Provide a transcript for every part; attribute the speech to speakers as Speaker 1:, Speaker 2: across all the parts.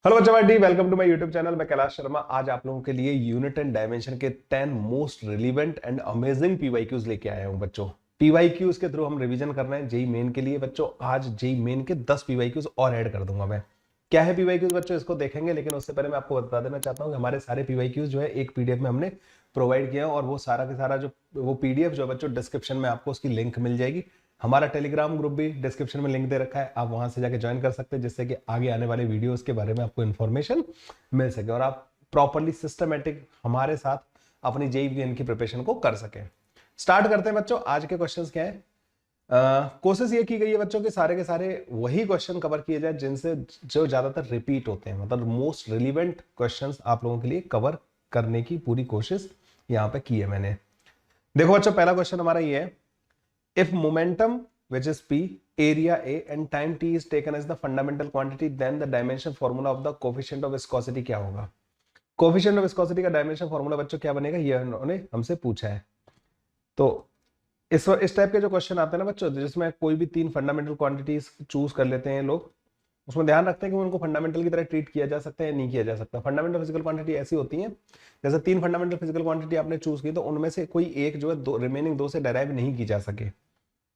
Speaker 1: Hello बच्चा भाई, welcome to my YouTube channel. मैं कैलाश शर्मा आज आप लोगों के लिए यूनिट एंड डायमेंशन के 10 most relevant and amazing PYQs लेके आया हूं बच्चों। पीवाईक्यूज के थ्रू हम रिवीजन कर रहे हैं जेई मेन के लिए बच्चों। आज जेई मेन के 10 पीवाईक्यूज और ऐड कर दूंगा मैं। क्या है पीवाईक्यूज बच्चों, इसको देखेंगे, लेकिन उससे पहले मैं आपको बता देना चाहता हूँ कि हमारे सारे पीवाईक्यूज जो है एक पीडीएफ में हमने प्रोवाइड किया है, और वो सारा का सारा जो वो पीडीएफ जो है बच्चों डिस्क्रिप्शन में आपको उसकी लिंक मिल जाएगी। हमारा टेलीग्राम ग्रुप भी डिस्क्रिप्शन में लिंक दे रखा है, आप वहां से जाके ज्वाइन कर सकते हैं, जिससे कि आगे आने वाले वीडियोस के बारे में आपको इन्फॉर्मेशन मिल सके और आप प्रॉपरली सिस्टमेटिक हमारे साथ अपनी जेईई की प्रिपरेशन को कर सके। स्टार्ट करते हैं बच्चों। आज के क्वेश्चंस क्या है? कोशिश ये की गई है बच्चों के सारे वही क्वेश्चन कवर किए जाए जिनसे जो ज्यादातर रिपीट होते हैं, मतलब मोस्ट रिलीवेंट क्वेश्चंस आप लोगों के लिए कवर करने की पूरी कोशिश यहाँ पे की है मैंने। देखो बच्चों, पहला क्वेश्चन हमारा ये है, if momentum which is p, area a and time t is taken as the fundamental quantity, then the dimension formula of the coefficient of viscosity क्या होगा? coefficient of viscosity का dimension formula बच्चों क्या बनेगा, ये उन्होंने हमसे पूछा है। तो इस टाइप के जो क्वेश्चन आते हैं ना बच्चों, जिसमें कोई भी तीन फंडामेंटल क्वांटिटीज चूज कर लेते हैं लोग, उसमें ध्यान रखते हैं कि उनको फंडामेंटल की तरह ट्रीट किया जा सकता है या नहीं किया जा सकता। फंडामेंटल फिजिकल क्वांटिटी ऐसी होती है, जैसे तीन फंडामेंटल फिजिकल क्वांटिटी आपने चूज की, तो उनमें से कोई एक जो है दो रिमेनिंग दो से डेराइव नहीं की जा सके।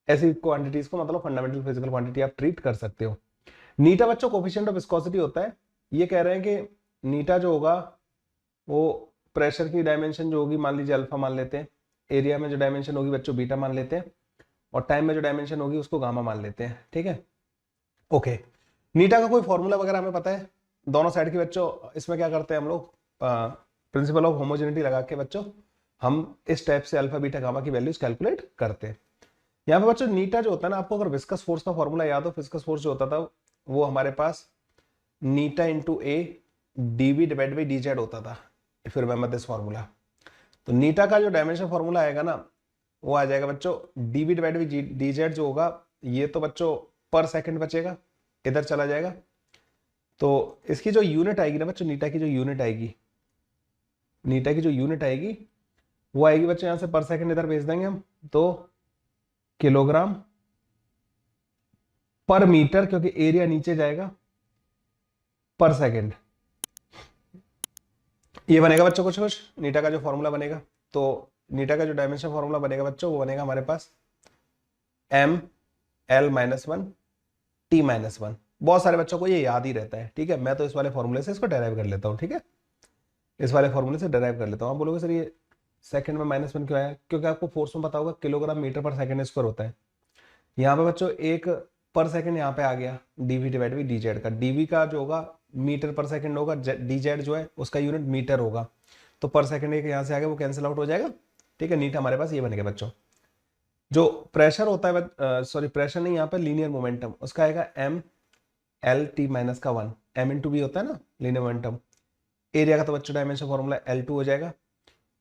Speaker 1: ऐसी क्वांटिटीज को मतलब फंडामेंटल फिजिकल क्वांटिटी आप ट्रीट कर सकते हो। नीटा बच्चों कोफिशिएंट ऑफ विस्कोसिटी होता है। ये कह रहे हैं कि नीटा जो होगा वो प्रेशर की डायमेंशन जो होगी, मान लीजिए अल्फा मान लेते हैं, एरिया में जो डायमेंशन होगी बच्चों बीटा मान लेते हैं, और टाइम में जो डायमेंशन होगी उसको गामा मान लेते हैं। ठीक है, ओके। नीटा का कोई फॉर्मूला वगैरह हमें पता है दोनों साइड की बच्चों। इसमें क्या करते हैं हम लोग, प्रिंसिपल ऑफ होमोजेनिटी लगा के बच्चों हम इस टाइप से अल्फा बीटा गामा की वैल्यूज कैलकुलेट करते हैं। यहाँ पे बच्चों नीटा जो होता है ना, आपको अगर विस्कस फोर्स का फॉर्मूला याद हो, विस्कस फोर्स जो होता था वो हमारे पास नीटा into A d v divide by D z होता था, if you remember this formula. तो नीटा का जो डायमेंशन फॉर्मूला आएगा ना, वो आ जाएगा बच्चों d v divide by D z जो होगा, ये तो बच्चों पर सेकंड बचेगा, इधर चला जाएगा। तो इसकी जो यूनिट आएगी ना बच्चों, नीटा की जो यूनिट आएगी, नीटा की जो यूनिट आएगी वो आएगी बच्चों यहाँ से पर सेकंड इधर भेज देंगे हम, तो किलोग्राम पर मीटर, क्योंकि एरिया नीचे जाएगा, पर सेकंड। ये बनेगा बच्चों कुछ कुछ नीटा का जो फॉर्मूला बनेगा। तो नीटा का जो डायमेंशन फॉर्मूला बनेगा बच्चों, वो बनेगा हमारे पास M L minus one T minus one. बहुत सारे बच्चों को ये याद ही रहता है। ठीक है, मैं तो इस वाले फॉर्मूले से इसको डेराइव कर लेता हूँ। ठीक है, इस वाले फॉर्मूले से डेराइव कर लेता हूँ। आप बोलोगे सर ये सेकंड में माइनस वन क्यों आया? क्योंकि आपको फोर्स में पता होगा किलोग्राम मीटर पर सेकंड स्क्वायर होता है। यहाँ पे बच्चों एक पर सेकंड यहाँ पे आ गया, d v divide by D z का। डीवी का जो होगा मीटर पर सेकंड होगा, डी जेड जो है उसका यूनिट मीटर होगा, तो पर सेकंड एक यहाँ से आ गया, वो कैंसिल आउट हो जाएगा। ठीक है, नीट हमारे पास ये बनेगा बच्चों। जो प्रेशर होता है, सॉरी प्रेशर नहीं, यहाँ पे लीनियर मोमेंटम, उसका आएगा एम एल टी माइनस का one, m into b होता है ना लीनियर मोमेंटम। एरिया का तो बच्चों डायमेंशन फॉर्मूला एल टू हो जाएगा,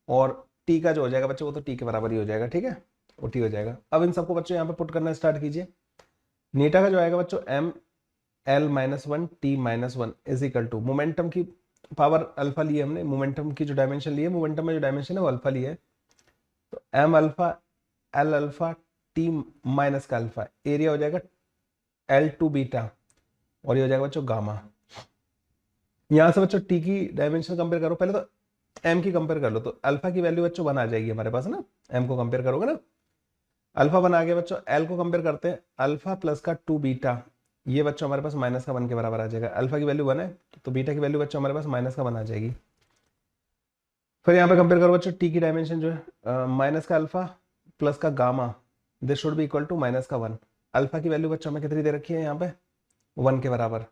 Speaker 1: और टी का जो हो जाएगा बच्चों वो तो टी के बराबर ही हो जाएगा। ठीक है, वो टी हो जाएगा। अब इन सबको बच्चों यहाँ पे पुट करना स्टार्ट कीजिए। नीटा का जो आएगा बच्चों m L minus one T minus one is equal to momentum की पावर अल्फा ली है हमने, मोमेंटम की जो डायमेंशन ली है, मोमेंटम में जो डायमेंशन है वो अल्फा ली है, तो m alpha l alpha t minus का अल्फा, एरिया हो जाएगा एल टू बीटा, और ये हो जाएगा बच्चों गामा। यहां से बच्चों टी की डायमेंशन कंपेयर करो, पहले तो एम की कंपेयर कर लो, तो अल्फा की वैल्यू बच्चों वन आ जाएगी हमारे पास ना, एम को कंपेयर करोगे ना, अल्फा वन आ गया बच्चों। एल को कंपेयर करते हैं, अल्फा प्लस का टू बीटा, ये बच्चों हमारे पास माइनस का वन के बराबर आ जाएगा। अल्फा की वैल्यू वन है, तो बीटा की वैल्यू बच्चों हमारे पास माइनस का वन आ जाएगी। फिर यहाँ पे कंपेयर करो बच्चों, टी की डायमेंशन जो है माइनस का अल्फा प्लस का gamma, this should be equal to minus का वन। अल्फा की वैल्यू बच्चों हमें कितनी दे रखी है यहाँ पे, वन के बराबर,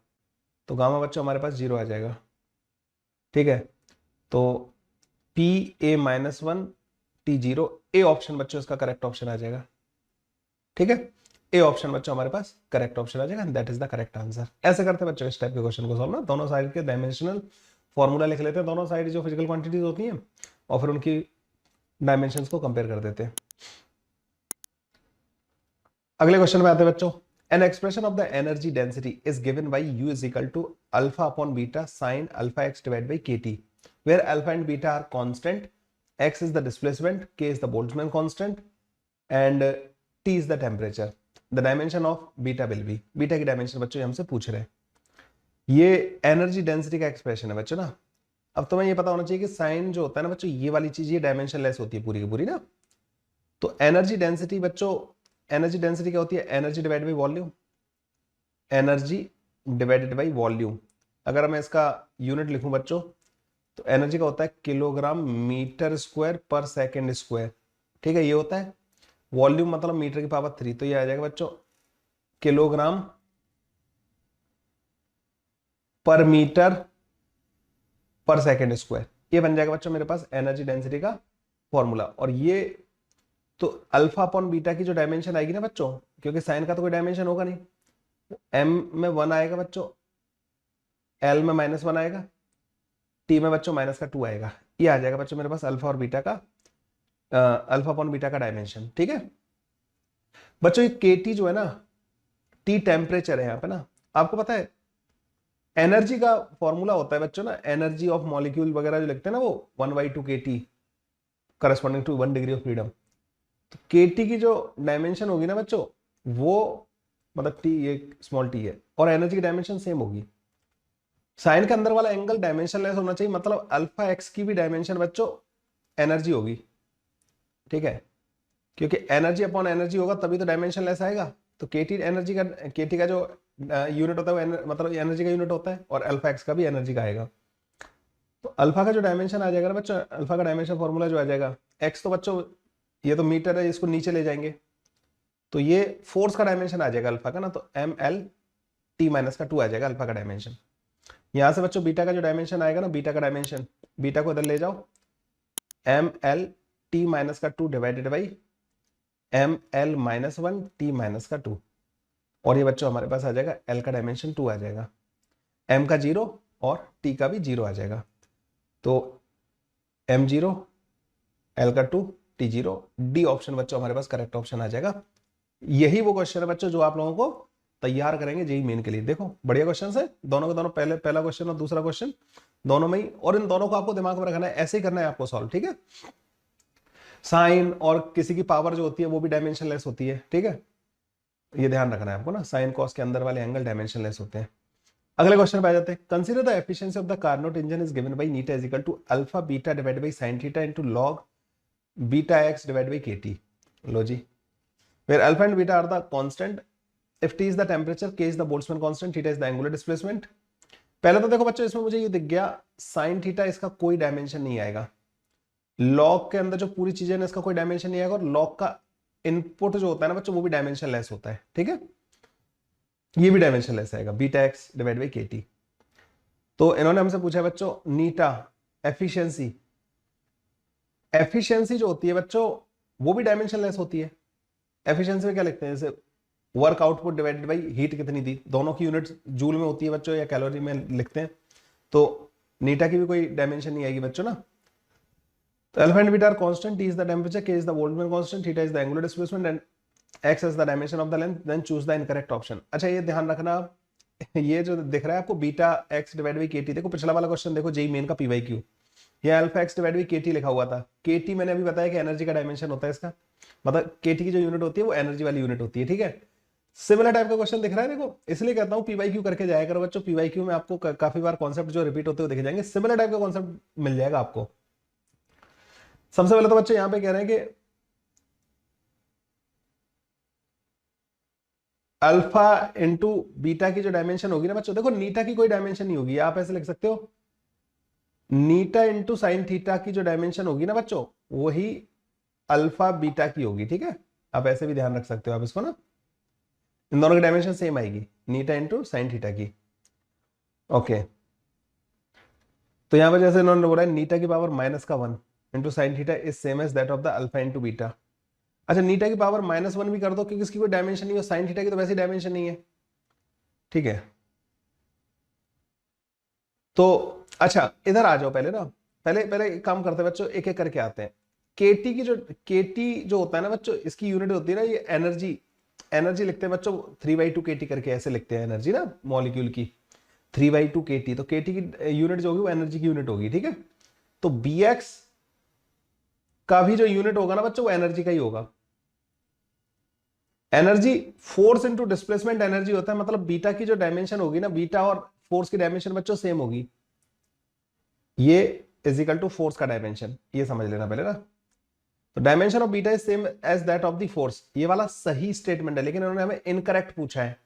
Speaker 1: तो गामा बच्चों हमारे पास जीरो आ जाएगा। ठीक है, तो P A minus one T zero, A option बच्चों इसका करेक्ट ऑप्शन आ जाएगा। ठीक है, ए ऑप्शन बच्चों हमारे पास करेक्ट ऑप्शन आ जाएगा, that is the correct answer. ऐसे करते हैं बच्चों इस टाइप के क्वेश्चन को सॉल्व ना, दोनों साइड के डायमेंशनल फॉर्मूला लिख लेते हैं, दोनों साइड जो फिजिकल क्वांटिटीज होती हैं, और फिर उनकी डायमेंशंस को कंपेयर कर देते हैं। अगले क्वेश्चन में आते हैं बच्चों, an expression of the energy density is given by U is equal to alpha upon beta sine alpha x divide by K T, where alpha and beta are constant, x is the displacement, k is the Boltzmann constant, and t is the temperature. The dimension of beta will be, beta की dimension बच्चों हमसे पूछ रहे हैं। ये energy density का expression है बच्चों ना। अब तुम्हें ये पता होना चाहिए कि साइन जो होता है ना बच्चों, ये वाली चीज ये डायमेंशनलेस होती है पूरी की पूरी ना। तो एनर्जी डेंसिटी बच्चों, एनर्जी डेंसिटी क्या होती है? Energy divide by volume, energy divided by volume. अगर मैं इसका यूनिट लिखूं बच्चों, तो एनर्जी का होता है किलोग्राम मीटर स्क्वायर पर सेकेंड स्क्वायर, ठीक है, ये होता है। वॉल्यूम मतलब मीटर की पावर 3, तो ये आ जाएगा बच्चों किलोग्राम पर मीटर पर सेकेंड स्क्वायर। ये बन जाएगा बच्चों मेरे पास एनर्जी डेंसिटी का फॉर्मूला। और ये तो अल्फा अपॉन बीटा की जो डायमेंशन आएगी ना बच्चों, क्योंकि साइन का तो कोई डायमेंशन होगा नहीं, एम में 1 आएगा बच्चों, एल में -1 आएगा, टी में बच्चों -2 आएगा। ये आ जाएगा बच्चों मेरे पास अल्फा और बीटा का, अल्फा अपॉन बीटा का डायमेंशन, ठीक है बच्चों। ये के टी जो है ना, टी टेम्परेचर है यहाँ पे ना। आपको पता है एनर्जी का फॉर्मूला होता है बच्चों ना, एनर्जी ऑफ मॉलिक्यूल वगैरह जो लिखते हैं ना, वो 1/2 kT corresponding to 1 degree of freedom. तो kT की जो डायमेंशन होगी ना बच्चों, वो मतलब टी, ये स्मॉल टी है, और एनर्जी की डायमेंशन सेम होगी। साइन के अंदर वाला एंगल डायमेंशन लेस होना चाहिए, मतलब अल्फा एक्स की भी डायमेंशन बच्चों एनर्जी होगी, ठीक है, क्योंकि एनर्जी अपॉन एनर्जी होगा तभी तो डायमेंशन लेस आएगा। तो केटी एनर्जी का, केटी का जो यूनिट होता है वो मतलब एनर्जी का यूनिट होता है, और अल्फा एक्स का भी एनर्जी का आएगा। तो अल्फा का जो डायमेंशन आ जाएगा ना बच्चों, अल्फा का डायमेंशन फॉर्मूला जो आ जाएगा, एक्स तो बच्चों ये तो मीटर है, इसको नीचे ले जाएंगे, तो ये फोर्स का डायमेंशन आ जाएगा अल्फा का ना, तो ml t-2 आ जाएगा अल्फा का डायमेंशन। यहां से बच्चों बीटा का जो डायमेंशन आएगा ना, बीटा का डायमेंशन, बीटा को इधर ले जाओ, ml t-2 divided by ml-1 t-2, और ये बच्चों हमारे पास आ जाएगा एल का डायमेंशन 2 आ जाएगा, एम का 0 और टी का भी 0 आ जाएगा। तो m0, एल का 2, t0, डी ऑप्शन बच्चों हमारे पास करेक्ट ऑप्शन आ जाएगा। यही वो क्वेश्चन है बच्चों जो आप लोगों को तैयार करेंगे जेईई मेन के लिए। देखो बढ़िया क्वेश्चन है दोनों के दोनों, पहला क्वेश्चन और दूसरा क्वेश्चन दोनों में ही, और इन दोनों को आपको दिमाग में रखना है, ऐसे ही करना है आपको सॉल्व, ठीक है। साइन और किसी की पावर जो होती है वो भी डायमेंशन लेस होती है, ठीक है, ये ध्यान रखना है आपको ना, साइन कॉस के अंदर वाले एंगल डायमेंशन लेस होते हैं। अगले क्वेश्चन पे आ जाते हैं। Consider the efficiency of the Carnot engine is given by eta is equal to alpha beta divided by sin theta into log beta x divided by kt। लो जी, where alpha and beta are the constant, if t is the temperature, k is the Boltzmann constant, theta is the angular displacement। पहले तो देखो बच्चों इसमें मुझे ये दिख गया sin थीटा, इसका कोई डायमेंशन नहीं आएगा, log के अंदर जो पूरी चीजें ना इसका कोई डायमेंशन नहीं आएगा, और log का इनपुट जो होता है ना बच्चों वो भी डायमेंशन लेस होता है, ठीक है, ये भी डायमेंशन लेस आएगा, बीटा एक्स डिवाइड बाई के टी। तो इन्होंने हमसे पूछा है बच्चों नीटा एफिशिएंसी, एफिशिएंसी जो होती है बच्चों वो भी डायमेंशन लेस होती है। एफिशिएंसी में क्या लिखते हैं, जैसे work output divided by heat कितनी दी, दोनों की यूनिट जूल में होती है बच्चों या कैलोरी में लिखते हैं, तो नीटा की भी कोई डायमेंशन नहीं आएगी बच्चों ना। तो alpha and beta are constant, T is the temperature, K is the Boltzmann constant, theta is the angular displacement and x is the dimension of the length, then choose the incorrect option. अच्छा ये ध्यान रखना, ये जो दिख रहा है आपको बीटा एक्स डिवाइड बाई के टी, देखो पिछला वाला क्वेश्चन देखो जेईई मेन का पीवाईक्यू, ये अल्फा एक्स डिवाइड बाई के टी लिखा हुआ था, के टी मैंने अभी बताया कि एनर्जी का डायमेंशन होता है इसका, मतलब के टी की जो यूनिट होती है वो एनर्जी वाली यूनिट होती है, ठीक है। सिमिलर टाइप का क्वेश्चन दिख रहा है देखो, इसलिए कहता हूं पीवाईक्यू करके जाया करो बच्चों, पीवाईक्यू में आपको काफी बार कॉन्सेप्ट जो रिपीट होते हुए दिख जाएंगे, सिमिलर टाइप का कॉन्सेप्ट मिल जाएगा आपको। सबसे पहले तो बच्चों यहां पे कह रहे हैं कि अल्फा इंटू बीटा की जो डायमेंशन होगी ना बच्चों, देखो नीटा की कोई डायमेंशन नहीं होगी, आप ऐसे लिख सकते हो नीटा इंटू साइन थीटा की जो डायमेंशन होगी ना बच्चों वही अल्फा बीटा की होगी, ठीक है, आप ऐसे भी ध्यान रख सकते हो आप इसको ना, इन दोनों की डायमेंशन सेम आएगी, नीटा इंटू साइन थीटा की, ओके। तो यहां पर जैसे इन्होंने बोला है नीटा की power -1 into sine theta is same as that of the alpha into beta. अच्छा नीटा की पावर -1 भी कर दो क्योंकि इसकी कोई डायमेंशन नहीं है, साइन थीटा की तो वैसे ही डायमेंशन नहीं है, ठीक है। तो अच्छा इधर आ जाओ पहले ना, पहले पहले एक काम करते हैं बच्चों, एक एक करके आते हैं। केटी की जो केटी जो होता है ना बच्चों, इसकी यूनिट होती है ना ये एनर्जी, एनर्जी लिखते हैं बच्चों 3/2 केटी करके ऐसे लिखते हैं एनर्जी ना मॉलिक्यूल की, 3/2 केटी, तो केटी की यूनिट जो होगी वो एनर्जी की यूनिट होगी, ठीक है। तो बी एक्स का भी जो यूनिट होगा ना बच्चों वो एनर्जी का ही होगा। Energy force into displacement energy होता है, मतलब बीटा की जो डायमेंशन होगी ना, बीटा और फोर्स की डायमेंशन बच्चों सेम होगी, ये इज इक्वल टू फोर्स का डायमेंशन, ये समझ लेना पहले ना। तो dimension of beta is same as that of the force, ये वाला सही स्टेटमेंट है, लेकिन उन्होंने हमें इनकरेक्ट पूछा है,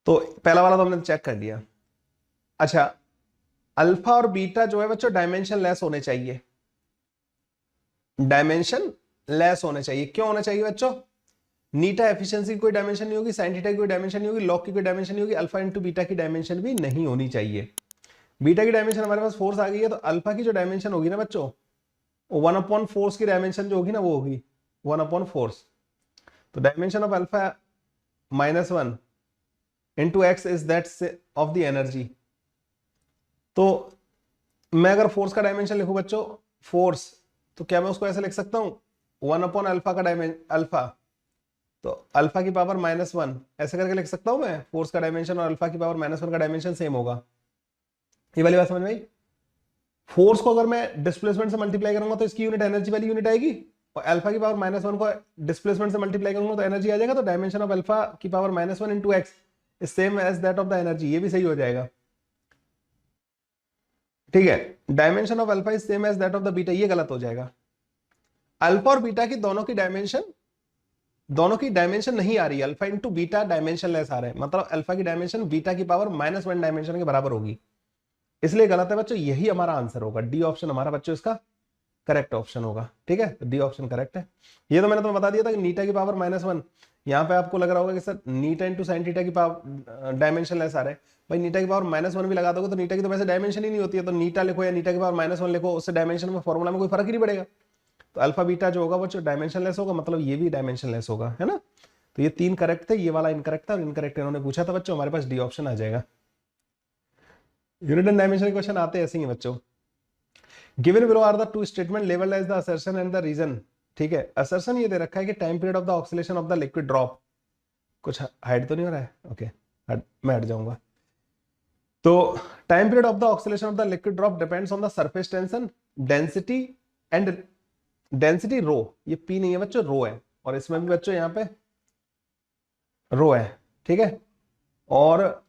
Speaker 1: तो पहला वाला तो हमने चेक कर लिया। अच्छा, अल्फा और बीटा जो है बच्चों डायमेंशन लेस होने चाहिए, डायमेंशन लेस होने चाहिए। क्यों होना चाहिए बच्चों? नीटा एफिशिएंसी की कोई डायमेंशन नहीं होगी, साइन थीटा की कोई डायमेंशन नहीं होगी, लॉग की कोई डायमेंशन नहीं होगी, अल्फा इंटू बीटा की डायमेंशन भी नहीं होनी चाहिए। बीटा की डायमेंशन हमारे पास फोर्स आ गई है, तो अल्फा की जो डायमेंशन होगी ना बच्चों, 1 फोर्स की डायमेंशन जो होगी ना वो होगी 1 फोर्स। तो dimension of alpha -1 into x is that of the energy. तो मैं अगर फोर्स का डायमेंशन लिखूं बच्चों, फोर्स, तो क्या मैं उसको ऐसे लिख सकता हूं 1 अल्फा का डायमेंशन, अल्फा तो अल्फा की पावर -1 ऐसे करके लिख सकता हूं मैं, फोर्स का डायमेंशन और अल्फा की पावर -1 का डायमेंशन सेम होगा। ये वाली बात समझ में आई? फोर्स को अगर मैं डिस्प्लेसमेंट से मल्टीप्लाई करूंगा तो इसकी यूनिट एनर्जी वाली यूनिट आएगी, और अल्फा की पावर -1 को डिस्प्लेसमेंट से मल्टीप्लाई करूंगा तो एनर्जी आ जाएगा। तो डायमेंशन ऑफ अल्फा की power -1 into x is same as that of the energy, ये भी सही हो जाएगा। ठीक है, dimension of alpha is same as that of the beta, ये गलत हो जाएगा। अल्फा और बीटा की दोनों की डायमेंशन नहीं आ रही है, alpha into beta dimensionless आ रहा है, मतलब अल्फा की डायमेंशन बीटा की पावर -1 डायमेंशन के बराबर होगी, इसलिए गलत है बच्चों। यही हमारा आंसर होगा, डी ऑप्शन हमारा बच्चों इसका करेक्ट ऑप्शन होगा। ठीक है, डी ऑप्शन करेक्ट है। ये तो मैंने तुम्हें बता दिया था कि नीटा की पावर -1, यहाँ पे आपको लग रहा होगा कि सर नीटा इंटू साइन थीटा की पावर डायमेंशन लेस आ रहा है। भाई नीटा की पावर -1 भी लगा दोगे तो नीटा की तो वैसे डायमेंशन ही नहीं होती है, तो नीटा लिखो या नीटा की पावर -1 लिखो, उससे डायमेंशन में फॉर्मूला में कोई फर्क ही नहीं पड़ेगा। तो अल्फा बीटा जो होगा वो डायमेंशन लेस होगा, मतलब ये भी डायमेंशन लेस होगा, है ना। तो ये 3 करेक्ट थे, ये वाला इनकरेक्ट था, और इनकरेक्ट इन्होंने पूछा था बच्चों, हमारे पास डी ऑप्शन आ जाएगा। यूनिट एंड डायमेंशन के क्वेश्चन आते हैं ऐसे ही बच्चों। Given below are the two statement labelled as the assertion and the reason. ठीक है, असर्शन ये दे रखा है कि time period of the oscillation of the liquid drop, कुछ हाइड तो नहीं हो रहा है? ओके, मैं हट जाऊंगा। तो time period of the oscillation of the liquid drop depends on the surface tension, density and density rho, ये पी नहीं है बच्चों, रो है, और इसमें भी बच्चों यहाँ पे रो है। ठीक है, और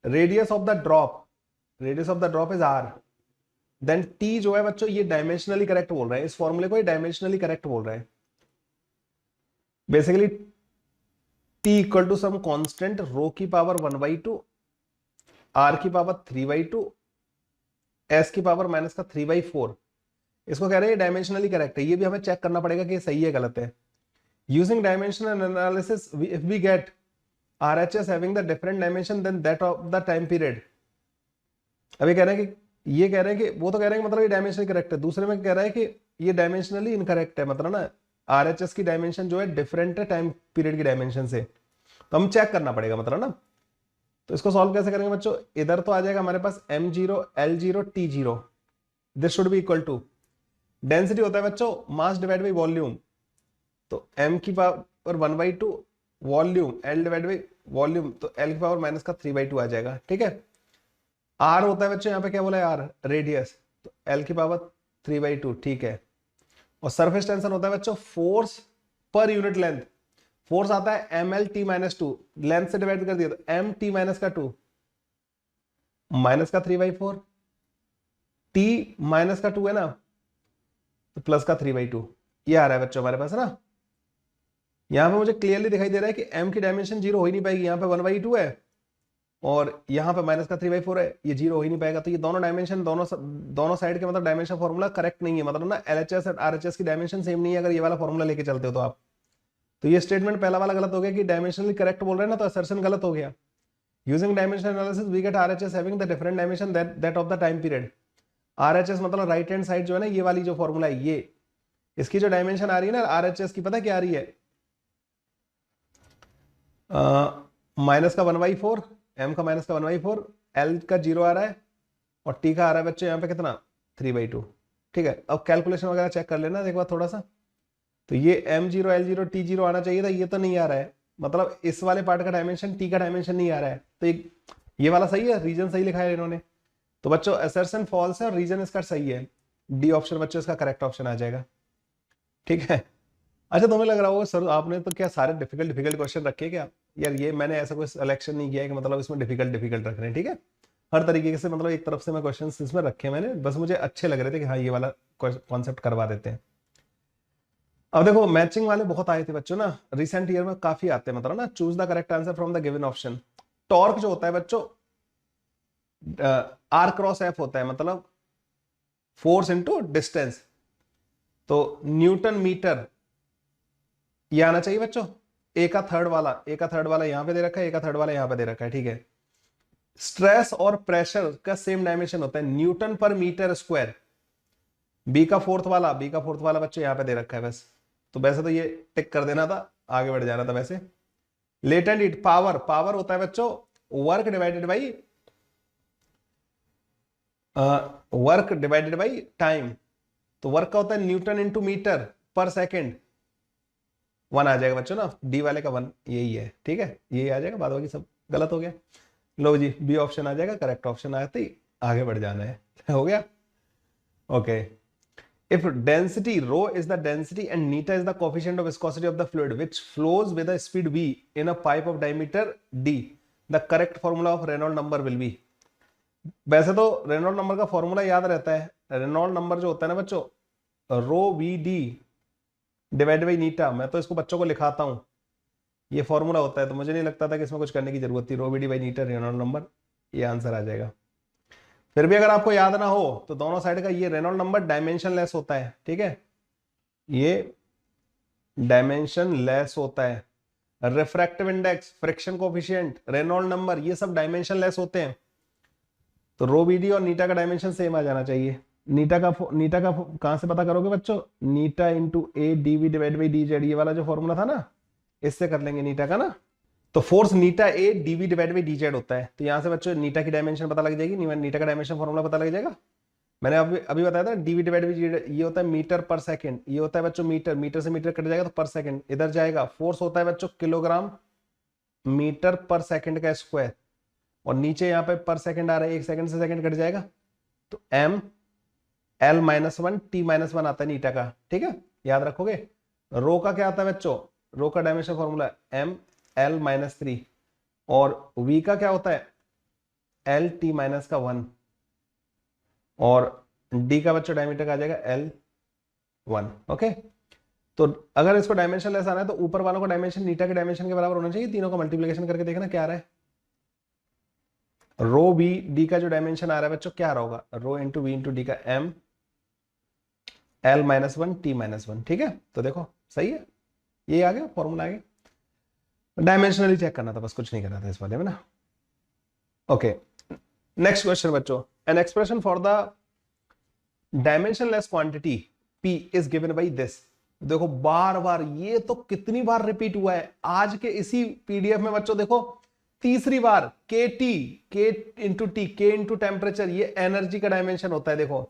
Speaker 1: radius of the drop is r, then t जो है बच्चों ये डायमेंशनली करेक्ट बोल रहा है, इस फॉर्मूले को ये डायमेंशनली करेक्ट बोल रहा है। Basically T equal to some constant rho की पावर 1/2, आर की पावर 3/2, एस की पावर -3/4। इसको कह रहे हैं डायमेंशनली करेक्ट है, ये भी हमें चेक करना पड़ेगा कि सही है गलत है। Using dimensional analysis if we get RHS having the different dimension than that of the time period। अभी कह रहे हैं कि ये कह रहे हैं कि वो तो कह रहे हैं कि मतलब ये डायमेंशनली करेक्ट है, दूसरे में कह रहा है कि ये डायमेंशनली इनकरेक्ट है, मतलब ना RHS की डायमेंशन जो है डिफरेंट है टाइम पीरियड की डायमेंशन से, तो हम चेक करना पड़ेगा मतलब ना। तो इसको सॉल्व कैसे करेंगे बच्चों? इधर तो आ जाएगा हमारे पास m0 l0 t0, this should be equal to, density होता है बच्चों मास डिवाइड बाई वॉल्यूम, तो m की power 1/2 volume, l divide by volume, तो l की पावर -3/2 आ जाएगा। ठीक है, r होता है बच्चों यहाँ पे क्या बोला है, r रेडियस, तो l की पावर 3/2। ठीक है, और सरफेस टेंशन होता है बच्चों force per unit length, force आता है mlt-2, लेंथ से डिवाइड कर दिया तो mt-2 -3/4, t -2 है ना, तो +3/2, ये आ रहा है बच्चों हमारे पास है ना। यहां पे मुझे क्लियरली दिखाई दे रहा है कि m की डायमेंशन 0 हो ही नहीं पाएगी, यहाँ पे 1/2 है और यहाँ पे -3/4 है, ये 0 हो ही नहीं पाएगा। तो ये दोनों डायमेंशन दोनों साइड के मतलब डायमेंशन फॉर्मूला करेक्ट नहीं है, मतलब ना LHS और RHS की डायमेंशन सेम नहीं है अगर ये वाला फॉर्मूला लेके चलते हो तो आप। तो ये स्टेटमेंट पहला वाला गलत हो गया कि डायमेंशनली करेक्ट बोल रहे हैं ना, तो असर्शन गलत हो गया। Using dimension analysis we get RHS having the different dimension that of the time period. RHS मतलब राइट हैंड साइड जो है ना, ये वाली जो फॉर्मूला है, ये इसकी जो डायमेंशन आ रही है ना RHS की, पता क्या आ रही है, माइनस का 1/4, m का -1/4, l का 0 आ रहा है और t का आ रहा है बच्चों यहाँ पे कितना 3/2। ठीक है, अब कैलकुलेशन वगैरह चेक कर लेना एक बार थोड़ा सा। तो ये m0 l0 t0 आना चाहिए था, ये तो नहीं आ रहा है, मतलब इस वाले पार्ट का डायमेंशन t का डायमेंशन नहीं आ रहा है। तो ये वाला सही है, रीजन सही लिखा है इन्होंने। तो बच्चों असर्शन फॉल्स है और रीजन इसका सही है, डी ऑप्शन बच्चों इसका करेक्ट ऑप्शन आ जाएगा। ठीक है, अच्छा तुम्हें लग रहा होगा सर आपने तो क्या सारे डिफिकल्ट क्वेश्चन रखे क्या? यार ये मैंने ऐसा कोई सिलेक्शन नहीं किया है कि मतलब इसमें डिफिकल्ट डिफिकल्ट रख रहे हैं, ठीक है। हर तरीके से मतलब एक तरफ से मैं क्वेश्चंस इसमें रखे मैंने, बस मुझे अच्छे लग रहे थे कि हाँ ये वाला कॉन्सेप्ट करवा देते हैं। अब देखो मैचिंग वाले बहुत आए थे बच्चों ना, रिसेंट ईयर में काफी आते हैं, मतलब ना choose the correct answer from the given option. Torque जो होता है बच्चों आर क्रॉस एफ होता है, मतलब फोर्स इनटू डिस्टेंस। तो न्यूटन मीटर ये आना चाहिए बच्चों। ए का थर्ड वाला यहां पे दे रखा है, ए का थर्ड वाला यहां पे दे रखा है, ठीक है। स्ट्रेस और प्रेशर का सेम डायमेंशन होता है, न्यूटन पर मीटर स्क्वायर। बी का फोर्थ वाला बच्चों यहां पे दे रखा है बस। तो वैसे तो ये टिक कर देना था, आगे बढ़ जाना था वैसे। लेटेंट हीट पावर होता है बच्चों वर्क डिवाइडेड बाई टाइम। तो वर्क का होता है न्यूटन इंटू मीटर पर सेकेंड। 1 आ जाएगा बच्चों ना, डी वाले का 1 यही है, ठीक है, यही आ जाएगा, बाद बाकी सब गलत हो गया। लो जी बी ऑप्शन आ जाएगा, करेक्ट ऑप्शन आते ही आगे बढ़ जाना है हो गया। Okay, if density rho is the density and neta is the coefficient of viscosity of the fluid which flows with a speed v in a pipe of diameter d, the correct formula of Reynolds number will be। वैसे तो Reynold number का formula याद रहता है, Reynold number जो होता है ना बच्चों, रो वी डी डिवाइड बाई नीटा। मैं तो इसको बच्चों को लिखाता हूं, ये फॉर्मूला होता है, तो मुझे नहीं लगता था कि इसमें कुछ करने की जरूरत थी। Rho V D by eta Reynold number, ये आंसर आ जाएगा। फिर भी अगर आपको याद ना हो तो दोनों साइड का ये रेनॉल्ड नंबर डायमेंशन लेस होता है, ठीक है, ये डायमेंशन लेस होता है। Refractive index, friction coefficient, Reynold number, ये सब डायमेंशन लेस होते हैं। तो रो वी डी और नीटा का डायमेंशन सेम आ जाना चाहिए। नीटा का कहां से पता करोगे बच्चों, eta into A D V divide by D Z, ये वाला जो फॉर्मूला था ना, इससे कर लेंगे नीटा का ना। तो force eta a d v divide by D z होता है, तो यहां से बच्चों नीटा की डायमेंशन पता लग जाएगी, नीटा का डायमेंशन फॉर्मूला पता लग जाएगा। मैंने अभी बताया था डीवी डिवाइड बाई जेड, ये होता है मीटर पर सेकंड, ये होता है बच्चों मीटर से मीटर कट जाएगा तो पर सेकंड इधर जाएगा। फोर्स होता है बच्चों किलोग्राम मीटर पर सेकंड का स्क्वायर, और नीचे यहाँ पे पर सेकंड आ रहा है, 1 सेकंड से सेकंड कट जाएगा, तो एम एल -1 t-1 आता है नीटा का, ठीक है, याद रखोगे। रो का क्या आता है बच्चों, रो का डायमेंशन फॉर्मूला एम एल -3, और v का क्या होता है एल t-1, और d का बच्चों डायमीटर का आ जाएगा L1। ओके, तो अगर इसको डायमेंशन लेस आना है तो ऊपर वालों का डायमेंशन नीटा के डायमेंशन के बराबर होना चाहिए। तीनों का मल्टीप्लिकेशन करके देखना क्या आ रहा है। रो बी डी का जो डायमेंशन आ रहा है बच्चों क्या आ रहा होगा, rho into we into D का एम L-1 t-1, ठीक है। तो देखो सही है, ये आ गया फॉर्मूला, आ गया। डायमेंशनली चेक करना था बस, कुछ नहीं करना था इस वाले में ना। ओके, नेक्स्ट क्वेश्चन बच्चों, an expression for the dimensionless quantity P is given by this. देखो बार बार ये तो कितनी बार रिपीट हुआ है आज के इसी पीडीएफ में बच्चों, देखो तीसरी बार। के इंटू टेम्परेचर, ये एनर्जी का डायमेंशन होता है। देखो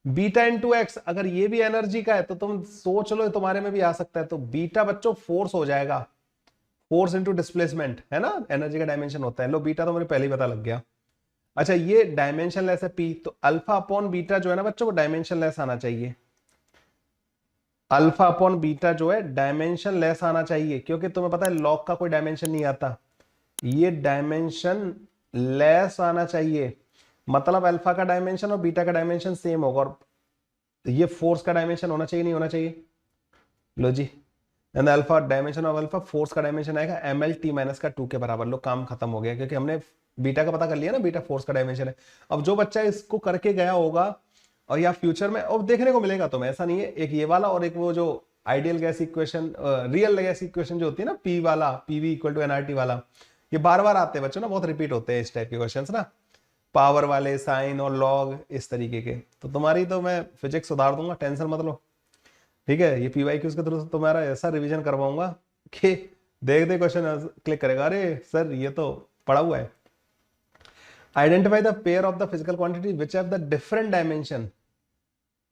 Speaker 1: बीटा इंटू एक्स, अगर ये भी एनर्जी का है तो तुम सोच लो तुम्हारे में भी आ सकता है। तो बीटा बच्चों फोर्स हो जाएगा, फोर्स इंटू डिस्प्लेसमेंट, है ना, एनर्जी का डायमेंशन होता है। लो बीटा तो मुझे पहले ही पता लग गया। अच्छा ये डायमेंशन लेस है पी, तो अल्फा अपॉन बीटा जो है ना बच्चों वो डायमेंशन लेस आना चाहिए। अल्फा अपॉन बीटा जो है डायमेंशन लेस आना चाहिए, क्योंकि तुम्हें पता है लॉग का कोई डायमेंशन नहीं आता, ये डायमेंशन लेस आना चाहिए। मतलब अल्फा का डायमेंशन और बीटा का डायमेंशन सेम होगा, और ये फोर्स का डायमेंशन होना चाहिए नहीं होना चाहिए। लो जी, alpha dimension of alpha, force का डायमेंशन आएगा ml-2 के बराबर। लो काम खत्म हो गया, क्योंकि हमने बीटा का पता कर लिया ना, बीटा फोर्स का डायमेंशन है। अब जो बच्चा इसको करके गया होगा और या फ्यूचर में और देखने को मिलेगा तुम्हें, ऐसा नहीं है, एक ये वाला और एक वो जो ideal gas equation, real gas equation जो होती है ना, पी वाला, पीवी इक्वल टू एनआरटी वाला, ये बार बार आते हैं बच्चों ना, बहुत रिपीट होते हैं इस टाइप के क्वेश्चन ना, पावर वाले, साइन और लॉग इस तरीके के। तो तुम्हारी तो मैं फिजिक्स सुधार दूंगा, टेंशन मत लो, ठीक है। ये पीवाईक्यूज के थ्रू तुम्हारा ऐसा रिवीजन करवाऊंगा कि देख दे क्वेश्चन क्लिक करेगा, अरे सर ये तो पढ़ा हुआ है। Identify the pair of the physical quantity which have the different dimension.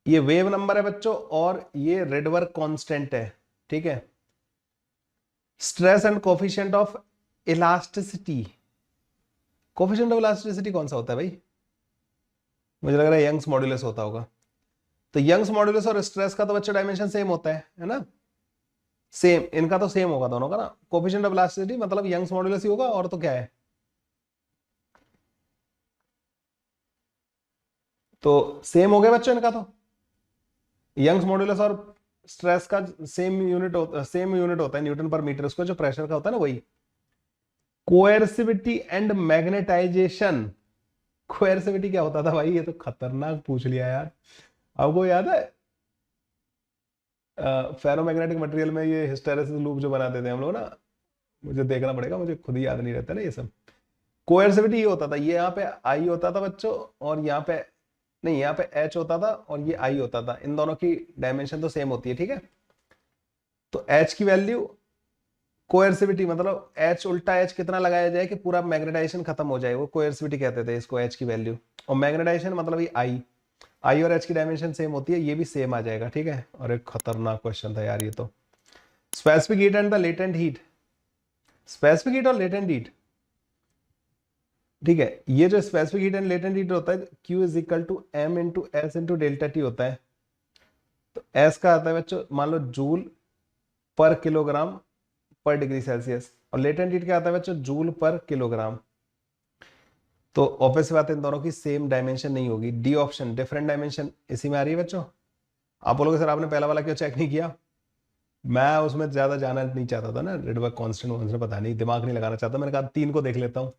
Speaker 1: ये वेव नंबर है बच्चों और ये रेडवर्क कांस्टेंट है, ठीक है। Stress and coefficient of elasticity, coefficient of elasticity कौन सा होता है भाई, मुझे लग रहा है यंग्स मॉड्यूलस होता होगा। तो यंग्स मॉड्यूलस और स्ट्रेस का तो बच्चों डायमेंशन सेम होता है ना, सेम, इनका तो सेम होगा दोनों का ना। कोफिशिएंट ऑफ इलास्टिसिटी मतलब यंग्स मॉडुलस ही होगा, और तो क्या है। तो सेम हो गया बच्चों इनका तो। यंग्स मॉडुलस और स्ट्रेस का सेम यूनिट होता है न्यूटन पर मीटर स्क्वायर, जो प्रेशर का होता है ना वही। कोएर्सिविटी एंड मैग्नेटाइजेशन। कोएर्सिविटी क्या होता था भाई, ये तो खतरनाक पूछ लिया यार। आपको याद है फेरोमैग्नेटिक मटेरियल में ये हिस्टेरेसिस लूप जो बनाते थे हम लोग ना, मुझे देखना पड़ेगा, मुझे खुद ही याद नहीं रहता ना ये सब। कोएर्सिविटी ये होता था, ये यहाँ पे आई होता था बच्चों, और यहाँ पे नहीं, यहाँ पे एच होता था और ये आई होता था। इन दोनों की डायमेंशन तो सेम होती है, ठीक है। तो एच की वैल्यू, कोएर्सिविटी मतलब एच उल्टा एच कितना लगाया जाए कि पूरा मैग्नेटाइजेशन खत्म हो जाए, वो कोएर्सिविटी कहते थे इसको, एच की वैल्यू। और मैग्नेटाइजेशन मतलब ये आई, आई और एच की डायमेंशन सेम होती है, ये भी सेम आ जाएगा, ठीक है। और एक खतरनाक क्वेश्चन था यार ये तो। Specific heat and the latent heat, specific heat और लेटेंट हीट, ठीक है। ये जो specific heat and latent heat होता है, Q is equal to m into s into delta t होता है। तो एस का आता है बच्चों, मान लो जूल पर किलोग्राम पर डिग्री सेल्सियस, और लेटेंट हीट क्या आता है बच्चों, जूल पर किलोग्राम। तो ऑब्वियस बात है इन दोनों की सेम डायमेंशन नहीं होगी। डी ऑप्शन डिफरेंट डायमेंशन इसी में आ रही है बच्चों। आप बोलोगे सर आपने पहला वाला क्यों चेक नहीं किया। मैं उसमें ज्यादा जाना नहीं चाहता था ना, रेडबर्ग कांस्टेंट वांस्टेंट पता नहीं, दिमाग नहीं लगाना चाहता। मैंने कहा तीन को देख लेता हूँ,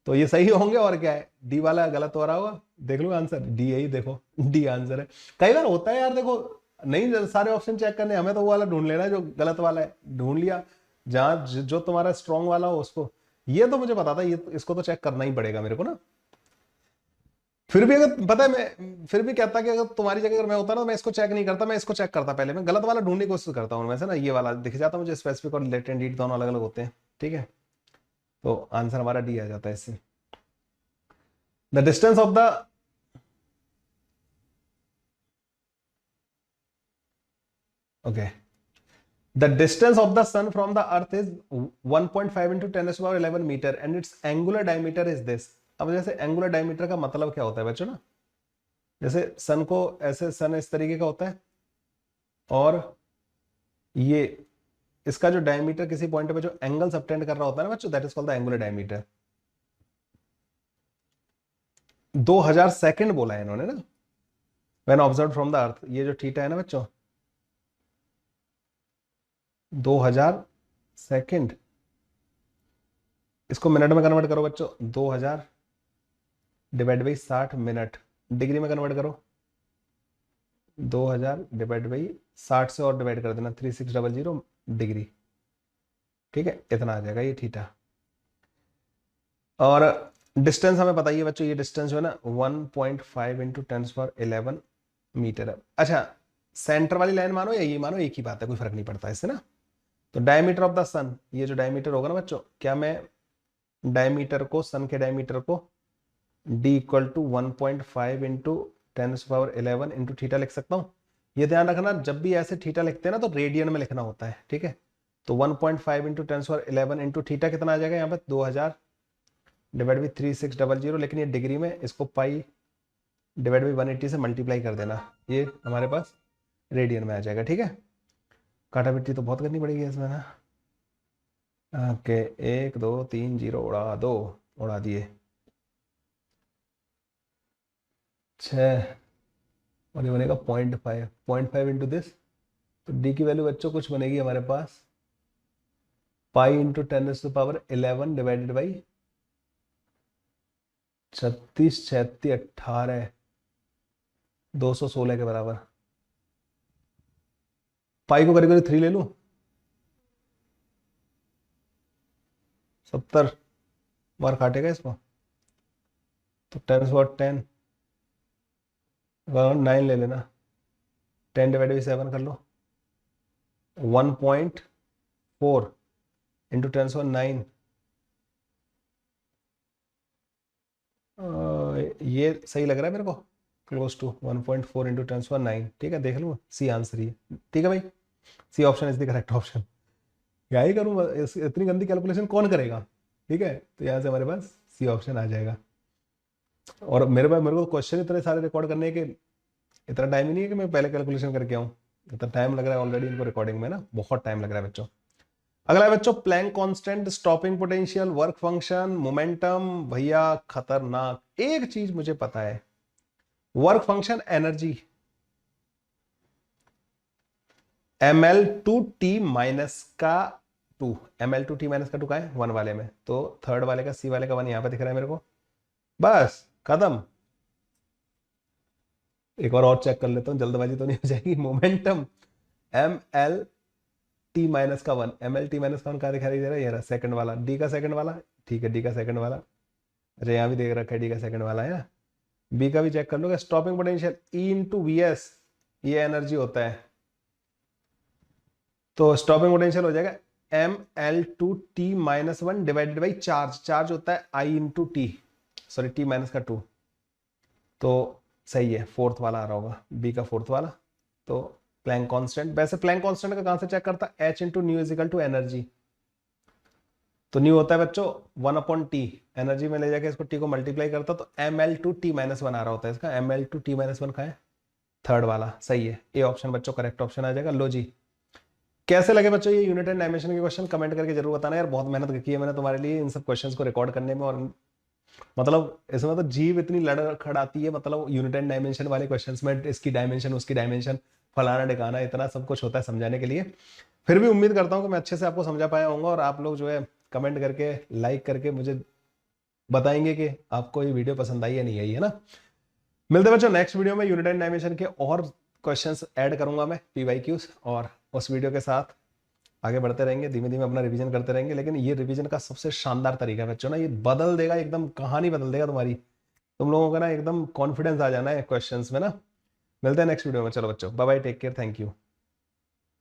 Speaker 1: तो ये सही होंगे, और क्या है, डी वाला गलत हो रहा होगा। देख लो आंसर, डी यही देखो, डी आंसर है। कई बार होता है यार, देखो नहीं सारे ऑप्शन चेक करने, हमें तो वो वाला ढूंढ लेना है जो गलत वाला है, ढूंढ लिया जहां जो तुम्हारा स्ट्रॉन्ग वाला हो उसको। ये तो मुझे पता था, ये इसको तो चेक करना ही पड़ेगा मेरे को ना। फिर भी अगर पता है, मैं फिर भी कहता कि अगर तुम्हारी जगह अगर मैं होता ना, तो मैं इसको चेक नहीं करता, मैं इसको चेक करता पहले, मैं गलत वाला ढूंढने की कोशिश करता हूँ वैसे ना। ये वाला दिख जाता मुझे, स्पेसिफिक और लेटेंट हीट दोनों अलग अलग होते हैं, ठीक है। तो आंसर हमारा डी आ जाता है इससे। The distance of the, okay, the distance of the sun from the earth is 1.5 into 10⁻11 metre and its angular diameter is this. अब जैसे एंगुलर डायमीटर का मतलब क्या होता है बच्चों ना, जैसे सन को ऐसे, सन इस तरीके का होता है, और ये इसका जो डायमीटर किसी पॉइंट पे जो एंगल सबटेंड कर रहा होता है ना बच्चों, that is called the angular diameter. 2000 second बोला है इन्होंने ना, व्हेन ऑब्जर्व फ्रॉम द अर्थ। ये जो थीटा है ना बच्चों, 2000 सेकंड, इसको मिनट में कन्वर्ट करो बच्चों, 2000 डिवाइड बाई 60 मिनट, डिग्री में कन्वर्ट करो, 2000 डिवाइड बाई 60 से और डिवाइड कर देना, 3600 डिग्री, ठीक है। इतना आ जाएगा ये थीटा। और डिस्टेंस हमें बताइए बच्चों, ये डिस्टेंस जो है ना 1.5 इंटू 10⁻11 मीटर है। अच्छा, सेंटर वाली लाइन मानो या ये मानो, एक ही बात है, कोई फर्क नहीं पड़ता इससे ना। तो डायमीटर ऑफ द सन, ये जो डायमीटर होगा ना बच्चों, क्या मैं डायमीटर को, सन के डायमीटर को d equal to 1.5 into 10⁻11 into theta लिख सकता हूँ। ये ध्यान रखना, जब भी ऐसे थीटा लिखते हैं ना, तो रेडियन में लिखना होता है, ठीक है। तो 1.5 इंटू 10⁻11 इंटू थीटा कितना आ जाएगा यहाँ पे, 2000 डिवाइड बाई 3600, लेकिन ये डिग्री में, इसको पाई डिवाइड बाई 180 से मल्टीप्लाई कर देना, ये हमारे पास रेडियन में आ जाएगा, ठीक है। काटा पिट्टी तो बहुत करनी पड़ेगी इसमें ना। ओके, 1 2 3 0 उड़ा दो, उड़ा दिए। 6, और ये बनेगा 0.5 इंटू दिस, तो डी की वैल्यू बच्चों कुछ बनेगी हमारे पास, पाई इंटू 10⁻11 डिवाइडेड बाई 36 36 18 216 के बराबर। पाई को करीब करीब 3 ले लूं, 70 बार काटेगा इसको, तो 10⁻10 9 ले लेना, 10 डिवाइड बाई 7 कर लो, 1.4 इंटू 10⁻9, ये सही लग रहा है मेरे को, क्लोज टू 1.4 इंटू 10⁻9, ठीक है। देख लो, सी आंसर ही है, ठीक है भाई, C option is the correct option. क्या ही करूँ, इतनी गंदी कैलकुलेशन कौन करेगा, ठीक है। तो यहाँ से हमारे पास सी ऑप्शन आ जाएगा। और मेरे को क्वेश्चन इतने सारे रिकॉर्ड करने के इतना टाइम ही नहीं है कि मैं पहले कैलकुलेशन करके आऊँ। इतना टाइम लग रहा है ऑलरेडी इनको रिकॉर्डिंग में ना, बहुत टाइम लग रहा है बच्चों। अगला है बच्चों Planck constant, stopping potential, work function, momentum. भैया खतरनाक, एक चीज मुझे पता है, work function energy ml/t minus का 2, ml/t माइनस का 2 का है 1 वाले में, तो थर्ड वाले का सी वाले का 1 यहां पे दिख रहा है मेरे को, बस खत्म। एक और चेक कर लेता हूं, जल्दबाजी तो नहीं हो जाएगी। मोमेंटम ml/t माइनस का 1, ml/t माइनस का 1 कहां दिखाई दे रहा है, ये रहा सेकंड वाला, डी का सेकंड वाला, ठीक है डी का सेकंड वाला, अच्छा यहाँ भी देख रखा है डी का सेकंड वाला है। बी का भी चेक कर लो, stopping potential E into V S, ये एनर्जी होता है, तो स्टॉपिंग पोटेंशियल हो जाएगा ml/t minus 1 divided by charge, charge होता है I into T, sorry T minus का 2, तो सही है फोर्थ वाला आ रहा होगा, बी का फोर्थ वाला। तो प्लैंक कांस्टेंट, वैसे प्लैंक कांस्टेंट का कहां से चेक करता है, h into nu is equal to energy, तो न्यू होता है बच्चों 1/t, एनर्जी में ले जाके इसको टी को मल्टीप्लाई करता तो ml/t माइनस 1 आ रहा होता है इसका, ml/t माइनस 1 का है थर्ड वाला, सही है, ए ऑप्शन बच्चों करेक्ट ऑप्शन आ जाएगा। लो जी, कैसे लगे बच्चों ये यूनिट एंड डायमेंशन के क्वेश्चन, कमेंट करके जरूर बताना यार, बहुत मेहनत की है मैंने तुम्हारे लिए इन सब क्वेश्चंस को रिकॉर्ड करने में, और मतलब इसमें तो जीव इतनी लड़खड़ाती है, मतलब यूनिट एंड डायमेंशन वाले क्वेश्चंस में इसकी डायमेंशन उसकी डायमेंशन फलाना ढिकाना इतना सब कुछ होता है समझाने के लिए। फिर भी उम्मीद करता हूँ कि मैं अच्छे से आपको समझा पाया होऊंगा, और आप लोग जो है कमेंट करके लाइक करके मुझे बताएंगे कि आपको ये वीडियो पसंद आई या नहीं आई, है ना। मिलते हैं बच्चों नेक्स्ट वीडियो में, यूनिट एंड डायमेंशन के और क्वेश्चंस ऐड करूंगा मैं PYQs, और उस वीडियो के साथ आगे बढ़ते रहेंगे, धीमे धीमे अपना रिवीजन करते रहेंगे। लेकिन ये रिवीजन का सबसे शानदार तरीका है बच्चों ना, ये बदल देगा एकदम, कहानी बदल देगा तुम्हारी, तुम लोगों का ना एकदम कॉन्फिडेंस आ जाना है क्वेश्चंस में ना। मिलते हैं नेक्स्ट वीडियो में, चलो बच्चों bye bye, take care, thank you.